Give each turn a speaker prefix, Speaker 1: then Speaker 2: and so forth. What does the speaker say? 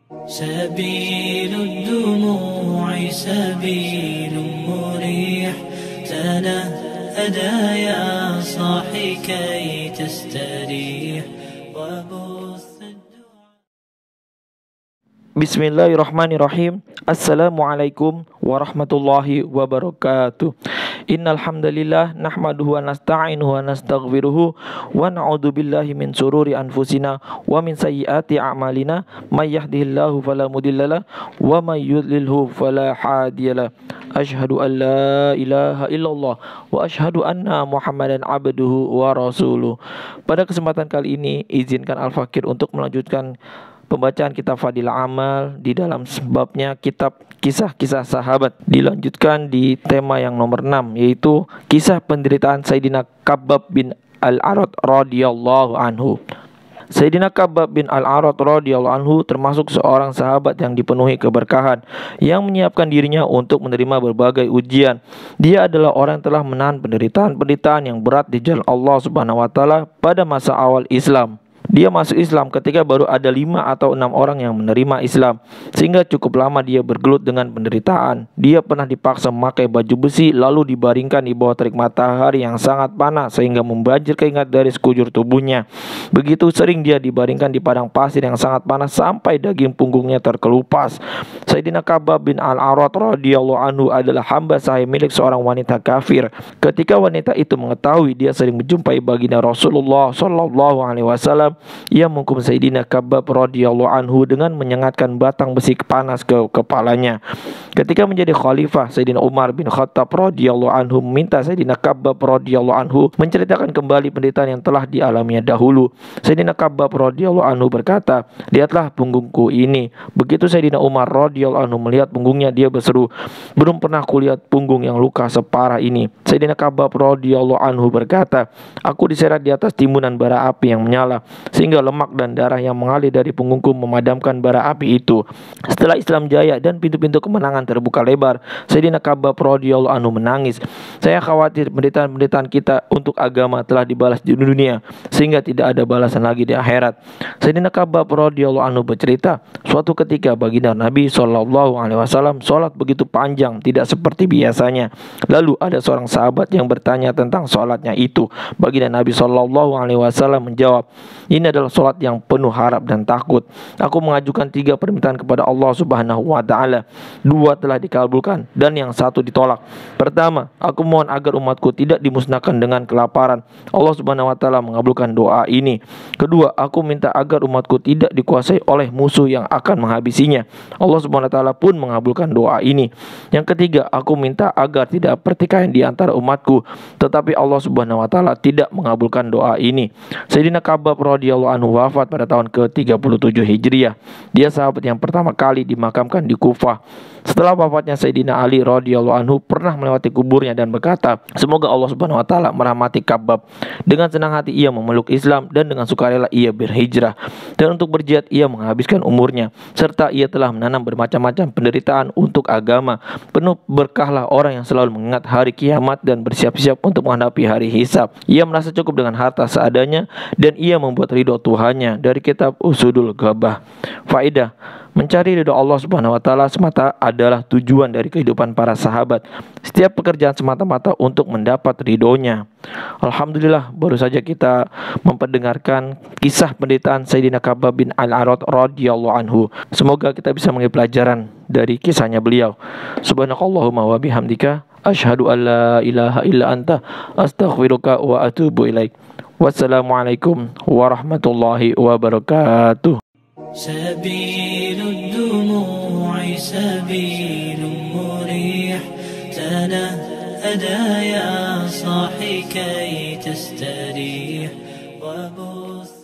Speaker 1: سبيل الدموع سبيل مريح تنهدى يا صاحي كي تستريح وبث
Speaker 2: Bismillahirrahmanirrahim. Assalamualaikum warahmatullahi wabarakatuh. Innal hamdalillah nahmaduhu wa nasta'inuhu wa nastaghfiruhu wa na'udzu billahi min sururi anfusina wa min sayyiati a'malina may yahdihillahu fala mudhillalah wa may yudlilhu fala hadiyalah. Asyhadu an la ilaha illallah wa asyhadu anna Muhammadan abduhu wa rasuluh. Pada kesempatan kali ini izinkan Al-Fakir untuk melanjutkan pembacaan kitab Fadilah Amal di dalam sebabnya kitab Kisah-Kisah Sahabat. Dilanjutkan di tema yang nomor 6, yaitu kisah penderitaan Sayyidina Khabbab bin Al-Arat radhiyallahu anhu. Sayyidina Khabbab bin Al-Arat radhiyallahu anhu termasuk seorang sahabat yang dipenuhi keberkahan, yang menyiapkan dirinya untuk menerima berbagai ujian. Dia adalah orang yang telah menahan penderitaan yang berat di jalan Allah Subhanahu wa taala pada masa awal Islam. Dia masuk Islam ketika baru ada 5 atau 6 orang yang menerima Islam, sehingga cukup lama dia bergelut dengan penderitaan. Dia pernah dipaksa memakai baju besi lalu dibaringkan di bawah terik matahari yang sangat panas sehingga membanjir keringat dari sekujur tubuhnya. Begitu sering dia dibaringkan di padang pasir yang sangat panas sampai daging punggungnya terkelupas. Sayyidina Khabbab bin Al-Arat radhiyallahu anhu adalah hamba sahaya milik seorang wanita kafir. Ketika wanita itu mengetahui dia sering menjumpai baginda Rasulullah sallallahu alaihi wasallam, ia menghukum Sayyidina Khabbab radhiyallahu anhu dengan menyengatkan batang besi panas ke kepalanya. Ketika menjadi khalifah, Sayyidina Umar bin Khattab radhiyallahu anhu meminta Sayyidina Khabbab radhiyallahu anhu menceritakan kembali penderitaan yang telah dialaminya dahulu. Sayyidina Khabbab radhiyallahu anhu berkata, "Lihatlah punggungku ini." Begitu Sayyidina Umar radhiyallahu anhu melihat punggungnya, dia berseru, "Belum pernah kulihat punggung yang luka separah ini." Sayyidina Khabbab radhiyallahu anhu berkata, "Aku diseret di atas timbunan bara api yang menyala, sehingga lemak dan darah yang mengalir dari punggungku memadamkan bara api itu." Setelah Islam jaya dan pintu-pintu kemenangan terbuka lebar, Sayyidina Khabbab radhiyallahu anhu menangis. "Saya khawatir penderitaan kita untuk agama telah dibalas di dunia, sehingga tidak ada balasan lagi di akhirat." Sayyidina Khabbab radhiyallahu anhu bercerita, suatu ketika baginda Nabi sallallahu alaihi wasallam sholat begitu panjang, tidak seperti biasanya. Lalu ada seorang sahabat yang bertanya tentang sholatnya itu. Baginda Nabi sallallahu alaihi wasallam menjawab, "Ini adalah sholat yang penuh harap dan takut. Aku mengajukan 3 permintaan kepada Allah Subhanahu wa ta'ala. 2 telah dikabulkan dan yang 1 ditolak. Pertama, aku mohon agar umatku tidak dimusnahkan dengan kelaparan. Allah Subhanahu wa ta'ala mengabulkan doa ini. Kedua, aku minta agar umatku tidak dikuasai oleh musuh yang akan menghabisinya. Allah Subhanahu wa ta'ala pun mengabulkan doa ini. Yang ketiga, aku minta agar tidak pertikaian di antara umatku, tetapi Allah Subhanahu wa ta'ala tidak mengabulkan doa ini." Sayyidina Khabbab radhiyallahu anhu wafat pada tahun ke-37 Hijriah. Dia sahabat yang pertama kali dimakamkan di Kufah. Setelah wafatnya, Sayyidina Ali radhiyallahu anhu pernah melewati kuburnya dan berkata, "Semoga Allah Subhanahu wa taala merahmati Khabbab." Dengan senang hati ia memeluk Islam dan dengan sukarela ia berhijrah. Dan untuk berjihad ia menghabiskan umurnya, serta ia telah menanam bermacam-macam penderitaan untuk agama. Penuh berkahlah orang yang selalu mengingat hari kiamat dan bersiap-siap untuk menghadapi hari hisab. Ia merasa cukup dengan harta seadanya dan ia membuat ridho Tuhannya. Dari kitab Usudul Ghabah. Faedah: mencari ridho Allah Subhanahu wa taala semata adalah tujuan dari kehidupan para sahabat. Setiap pekerjaan semata-mata untuk mendapat ridhonya. Alhamdulillah, baru saja kita memperdengarkan kisah penderitaan Sayyidina Khabbab bin Al-Arat radhiyallahu anhu. Semoga kita bisa mengambil pelajaran dari kisahnya beliau. Subhanakallahumma wa bihamdika asyhadu an la ilaha illa anta astaghfiruka wa atubu ilaik. Wassalamualaikum warahmatullahi wabarakatuh.
Speaker 1: سبيل الدموع سبيل مريح تنهدى يا صاحي كي تستريح وبث